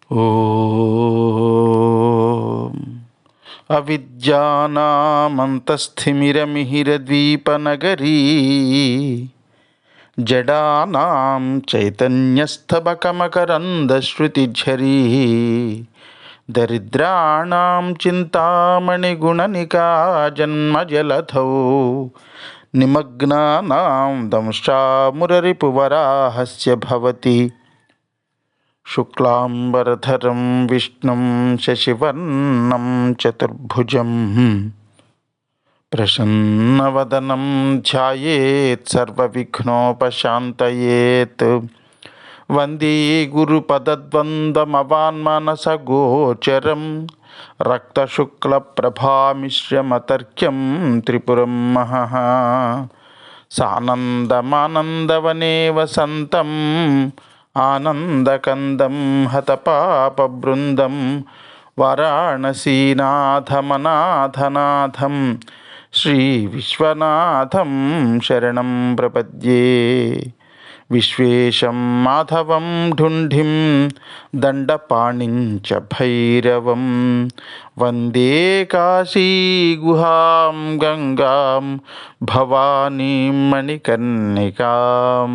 ఓం అవిద్యానామంతస్థిమిరమిహిరద్వీపనగరీ జడానాం చైతన్యస్తబకమకరందశ్రుతిఝరీ దరిద్రాణాం చింతామణిగుణనికా జన్మజలధౌ నిమగ్నానాం దంష్ట్రామురరిపువరాహస్య భవతి శుక్లాంబరధరం విష్ణుం శశివర్ణం చతుర్భుజం ప్రసన్నవదనం ధ్యాయేత్ సర్వవిఘ్నోపశాంతయేత్ వందే గురుపదద్వంద్వమవాన్మానసగోచరం రక్తశుక్లప్రభామిశ్రమతర్క్యం త్రిపురం మహః సానందమానందవనే వసంతం ఆనందకందం హతపాపబృందం వారాణసీనాథమనాథనాథం శ్రీవిశ్వనాథం శరణం ప్రపద్యే. విశ్వేశం మాధవం ఢుంఢిం దండపాణించ భైరవం వందే కాశీగుహాం గంగాం భవానీం మణికర్ణికాం.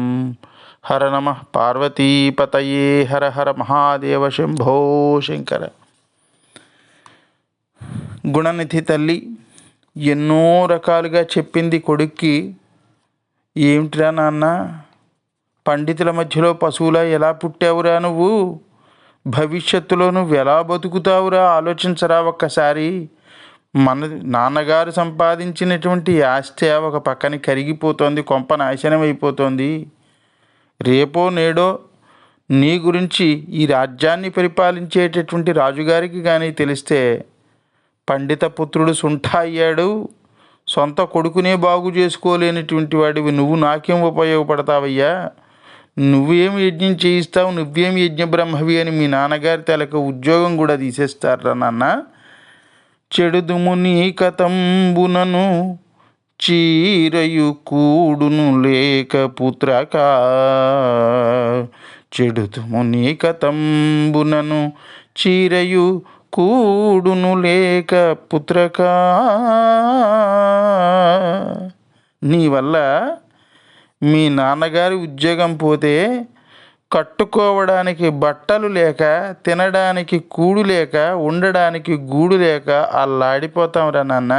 హర నమః పార్వతీపతయే హర హర మహాదేవ శంభో శంకర. గుణనిధి తల్లి ఎన్నో రకాలుగా చెప్పింది కొడుక్కి. ఏమిటిరా నాన్న, పండితుల మధ్యలో పశువులా ఎలా పుట్టావురా నువ్వు? భవిష్యత్తులో నువ్వు ఎలా బతుకుతావురా ఆలోచించరా ఒక్కసారి. మన నాన్నగారు సంపాదించినటువంటి ఆస్తి ఒక పక్కన కరిగిపోతోంది, కొంప నాశనం అయిపోతోంది. రేపో నేడో నీ గురించి ఈ రాజ్యాన్ని పరిపాలించేటటువంటి రాజుగారికి కానీ తెలిస్తే పండిత పుత్రుడు సుంఠ అయ్యాడు, సొంత కొడుకునే బాగు చేసుకోలేనటువంటి వాడివి నువ్వు నాకేం ఉపయోగపడతావయ్యా, నువ్వేం యజ్ఞం చేయిస్తావు, నువ్వేం యజ్ఞ బ్రహ్మవి అని మీ నాన్నగారి తలకు ఉద్యోగం కూడా తీసేస్తారా నాన్న. చెడుదుము నీ కతంబునను చీరయు కూడును లేక పుత్రకా, చెడుతుము నీ కతంబునను చీరయు కూడును లేక పుత్రకా. నీ వల్ల మీ నాన్నగారి ఉద్యోగం పోతే కట్టుకోవడానికి బట్టలు లేక, తినడానికి కూడు లేక, ఉండడానికి గూడు లేక అల్లాడిపోతాంరా నాన్న.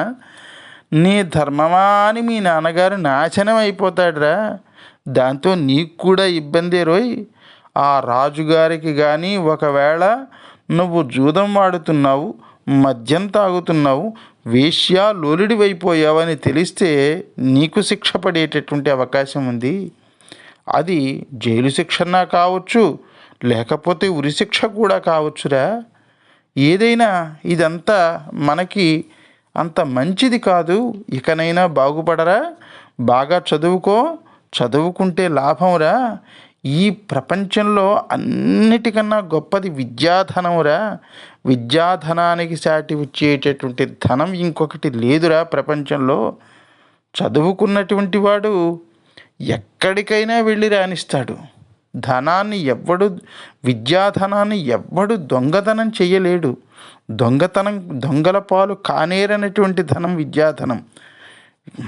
నీ ధర్మమా అని మీ నాన్నగారు నాశనం అయిపోతాడురా. దాంతో నీకు కూడా ఇబ్బందే రోయ్. ఆ రాజుగారికి కానీ ఒకవేళ నువ్వు జూదం వాడుతున్నావు, మద్యం తాగుతున్నావు, వేశ్యా లోలుడివైపోయావని తెలిస్తే నీకు శిక్ష పడేటటువంటి అవకాశం ఉంది. అది జైలు శిక్షన్నా కావచ్చు, లేకపోతే ఉరిశిక్ష కూడా కావచ్చురా. ఏదైనా ఇదంతా మనకి అంత మంచిది కాదు. ఇకనైనా బాగుపడరా, బాగా చదువుకో, చదువుకుంటే లాభంరా. ఈ ప్రపంచంలో అన్నిటికన్నా గొప్పది విద్యాధనమురా. విద్యాధనానికి సాటి వచ్చేటటువంటి ధనం ఇంకొకటి లేదురా ప్రపంచంలో. చదువుకున్నటువంటి వాడు ఎక్కడికైనా వెళ్ళి రాణిస్తాడు. విద్యాధనాన్ని ఎవ్వడు దొంగతనం చేయలేడు. దొంగల పాలు కానేరనటువంటి ధనం విద్యాధనం.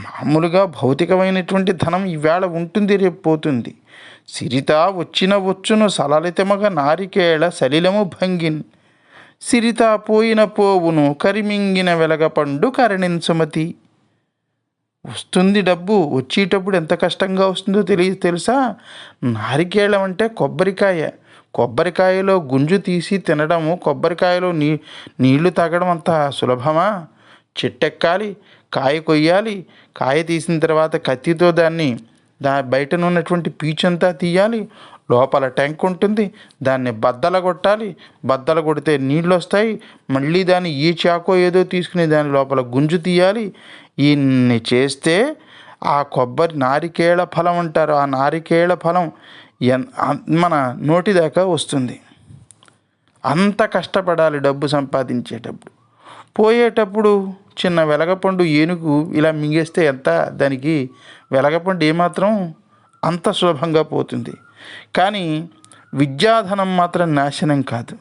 మామూలుగా భౌతికమైనటువంటి ధనం ఈవేళ ఉంటుంది, రేపు పోతుంది. సిరిత వచ్చును సలలితమగ నారికేళ సలిలము భంగిన్, సిరిత పోయిన పోవును కరిమింగిన వెలగపండు కరణింసుమతి. వస్తుంది డబ్బు, వచ్చేటప్పుడు ఎంత కష్టంగా వస్తుందో తెలుసా. నారికేళం అంటే కొబ్బరికాయలో గుంజు తీసి తినడము, కొబ్బరికాయలో నీళ్లు తాగడం అంత సులభమా? చెట్టెక్కాలి, కాయ కొయ్యాలి, కాయ తీసిన తర్వాత కత్తితో దాన్ని బయటనున్నటువంటి పీచంతా తీయాలి, లోపల ట్యాంక్ ఉంటుంది, దాన్ని బద్దలు కొట్టాలి, బద్దలు కొడితే నీళ్ళు వస్తాయి, మళ్ళీ దాన్ని ఈ చాకో ఏదో తీసుకుని దాని లోపల గుంజు తీయాలి. ఇన్ని చేస్తే ఆ నారికేళ ఫలం అంటారు, ఆ నారికేళ ఫలం మన నోటి దాకా వస్తుంది. అంత కష్టపడాలి డబ్బు సంపాదించేటప్పుడు. పోయేటప్పుడు చిన్న వెలగపండు ఏనుగు ఇలా మింగేస్తే ఎంత, దానికి వెలగపండు ఏమాత్రం అంత సులభంగా పోతుంది. కానీ విద్యాధనం మాత్రం నాశనం కాదు.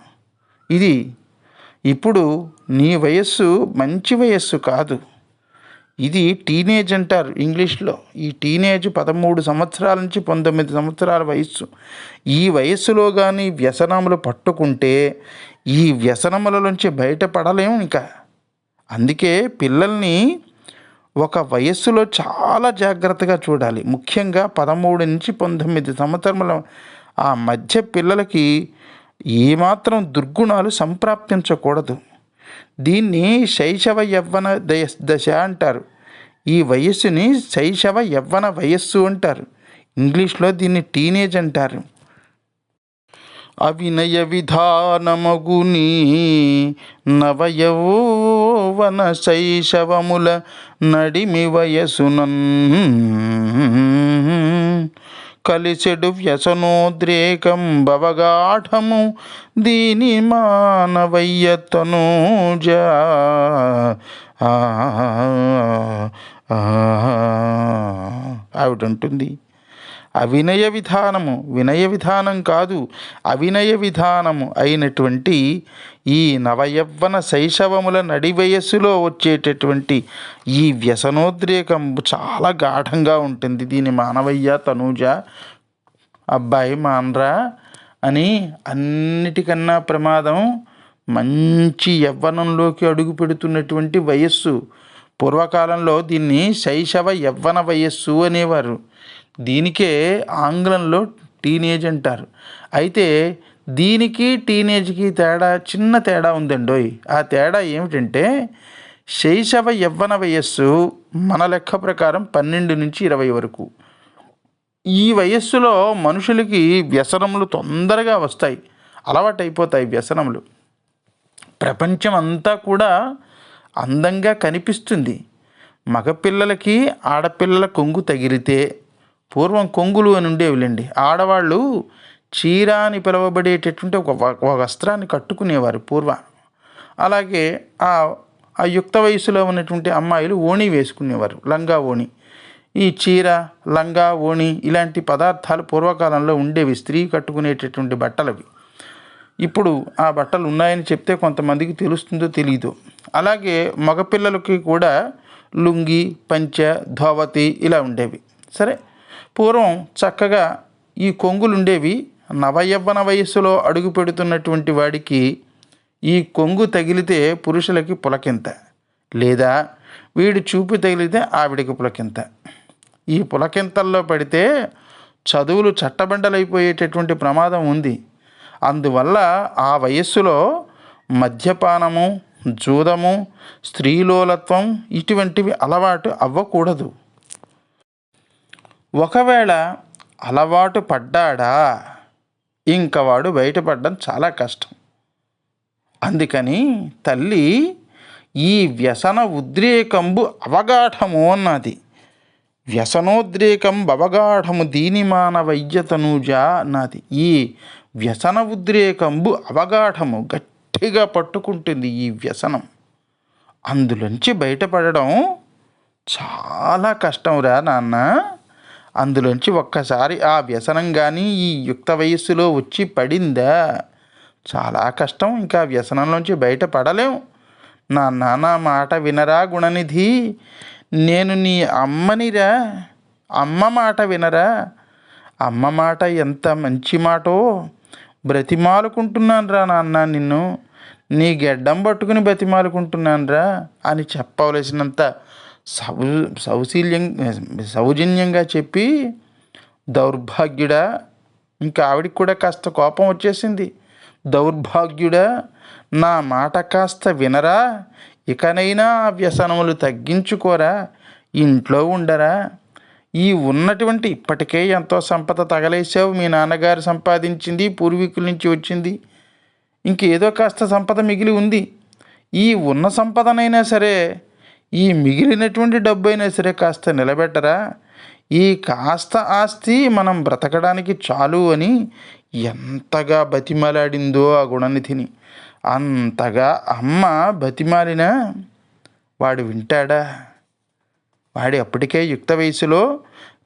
ఇది ఇప్పుడు నీ వయస్సు మంచి వయస్సు కాదు, ఇది టీనేజ్ అంటారు ఇంగ్లీష్లో. ఈ టీనేజ్ 13 సంవత్సరాల నుంచి 19 సంవత్సరాల వయస్సు. ఈ వయస్సులో కానీ వ్యసనములు పట్టుకుంటే ఈ వ్యసనముల నుంచి బయటపడలేము ఇంకా. అందుకే పిల్లల్ని ఒక వయస్సులో చాలా జాగ్రత్తగా చూడాలి. ముఖ్యంగా 13 నుంచి 19 సంవత్సరముల ఆ మధ్య పిల్లలకి ఏమాత్రం దుర్గుణాలు సంప్రాప్తించకూడదు. దీన్ని శైశవ యవ్వన దశ అంటారు. ఈ వయస్సుని శైశవ యవ్వన వయస్సు అంటారు. ఇంగ్లీష్లో దీన్ని టీనేజ్ అంటారు. అవినయ విధానమగుని నవయౌవన శైశవముల నడిమి వయసునన్ కలిసెడు వ్యసనోద్రేకం భవగాఢము దీని మానవయ్యతనూజ ఆవిడంటుంది. అవినయ విధానము, వినయ విధానం కాదు, అవినయ విధానము అయినటువంటి ఈ నవయవ్వన శైశవముల నడి వయస్సులో వచ్చేటటువంటి ఈ వ్యసనోద్రేకం చాలా గాఢంగా ఉంటుంది. దీని మానవయ్య తనూజ, అబ్బాయి మానరా అని అన్నిటికన్నా ప్రమాదం మంచి యవ్వనంలోకి అడుగు పెడుతున్నటువంటి వయస్సు. పూర్వకాలంలో దీన్ని శైశవ యవ్వన వయస్సు అనేవారు. దీనికే ఆంగ్లంలో టీనేజ్ అంటారు. అయితే దీనికి టీనేజ్కి చిన్న తేడా ఉందండోయ్. ఆ తేడా ఏమిటంటే శైశవ యవ్వన వయస్సు మన లెక్క ప్రకారం 12 నుంచి 20 వరకు. ఈ వయస్సులో మనుషులకి వ్యసనములు తొందరగా వస్తాయి, అలవాటైపోతాయి వ్యసనములు. ప్రపంచం అంతా కూడా అందంగా కనిపిస్తుంది. మగపిల్లలకి ఆడపిల్లల కొంగు తగిలితే, పూర్వం కొంగులు అని ఉండేవిలేండి, ఆడవాళ్ళు చీర అని పిలువబడేటటువంటి ఒక వస్త్రాన్ని కట్టుకునేవారు పూర్వం. అలాగే ఆ యుక్త వయసులో ఉన్నటువంటి అమ్మాయిలు ఓణి వేసుకునేవారు, లంగా ఓణి. ఈ చీర, లంగా, ఓణి ఇలాంటి పదార్థాలు పూర్వకాలంలో ఉండేవి, స్త్రీ కట్టుకునేటటువంటి బట్టలవి. ఇప్పుడు ఆ బట్టలు ఉన్నాయని చెప్తే కొంతమందికి తెలుస్తుందో తెలీదు. అలాగే మగపిల్లలకి కూడా లుంగి, పంచ, ధోవతి ఇలా ఉండేవి. సరే, పూర్వం చక్కగా ఈ కొంగులు ఉండేవి. నవయవ్వన వయస్సులో అడుగు పెడుతున్నటువంటి వాడికి ఈ కొంగు తగిలితే పురుషులకి పులకింత, లేదా వీడి చూపు తగిలితే ఆవిడికి పులకింత. ఈ పులకింతల్లో పడితే చదువులు చట్టబండలైపోయేటటువంటి ప్రమాదం ఉంది. అందువల్ల ఆ వయస్సులో మద్యపానము, జూదము, స్త్రీలోలత్వం ఇటువంటివి అలవాటు అవ్వకూడదు. ఒకవేళ అలవాటు పడ్డాడా ఇంక వాడు బయటపడడం చాలా కష్టం. అందుకని తల్లి ఈ వ్యసన ఉద్రేకంబు అవగాఢము అన్నది. వ్యసనోద్రేకం అవగాఢము దీని మానవయ్యతనూజ అన్నది. ఈ వ్యసన ఉద్రేకంబు అవగాఢము, గట్టిగా పట్టుకుంటుంది ఈ వ్యసనం. అందులోంచి బయటపడడం చాలా కష్టం రా నాన్న. అందులోంచి ఒక్కసారి ఆ వ్యసనం కానీ ఈ యుక్త వయస్సులో వచ్చి పడిందా చాలా కష్టం. ఇంకా వ్యసనంలోంచి బయటపడలేం. నా మాట వినరా గుణనిధి, నేను నీ అమ్మనిరా, అమ్మ మాట వినరా. అమ్మ మాట ఎంత మంచి మాటో, బ్రతిమాలుకుంటున్నాను రా నాన్న, నిన్ను నీ గెడ్డం పట్టుకుని బ్రతిమాలుకుంటున్నాను రా అని చెప్పవలసినంత సౌజన్యంగా చెప్పి, దౌర్భాగ్యుడా, ఇంకా ఆవిడికి కూడా కాస్త కోపం వచ్చేసింది. దౌర్భాగ్యుడా, నా మాట కాస్త వినరా, ఇకనైనా ఆ వ్యసనములు తగ్గించుకోరా, ఇంట్లో ఉండరా. ఈ ఉన్నటువంటి ఇప్పటికే ఎంతో సంపద తగలేసావు, మీ నాన్నగారు సంపాదించింది, పూర్వీకుల నుంచి వచ్చింది, ఇంకేదో కాస్త సంపద మిగిలి ఉంది. ఈ ఉన్న సంపదనైనా సరే, ఈ మిగిలినటువంటి డబ్బు అయినా సరే కాస్త నిలబెట్టరా. ఈ కాస్త ఆస్తి మనం బ్రతకడానికి చాలు అని ఎంతగా బతిమలాడిందో ఆ గుణనిధిని. అంతగా అమ్మ బతిమాలినా వాడు వింటాడా? వాడి అప్పటికే యుక్త వయసులో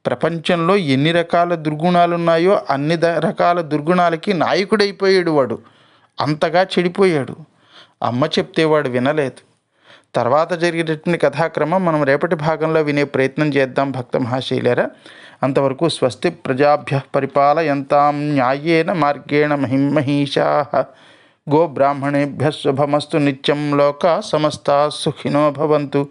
ప్రపంచంలో ఎన్ని రకాల దుర్గుణాలు ఉన్నాయో అన్ని రకాల దుర్గుణాలకి నాయకుడైపోయాడు వాడు. అంతగా చెడిపోయాడు. అమ్మ చెప్తే వాడు వినలేదు. తర్వాత జరిగేటటువంటి కథాక్రమం మనం రేపటి భాగంలో వినే ప్రయత్నం చేద్దాం భక్త మహాశైలారా. అంతవరకు స్వస్తి ప్రజాభ్య పరిపాలయంతాం న్యాయేన మార్గేణ మహిమహీషా. గోబ్రాహ్మణేభ్య శుభమస్తు నిత్యం. లోకా సమస్తా సుఖినో భవంతు.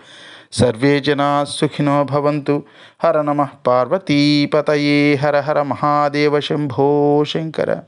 సర్వే జనా సుఖినో భవంతు. హర నమః పార్వతీపతయే. హర హర మహాదేవ శంభో శంకర.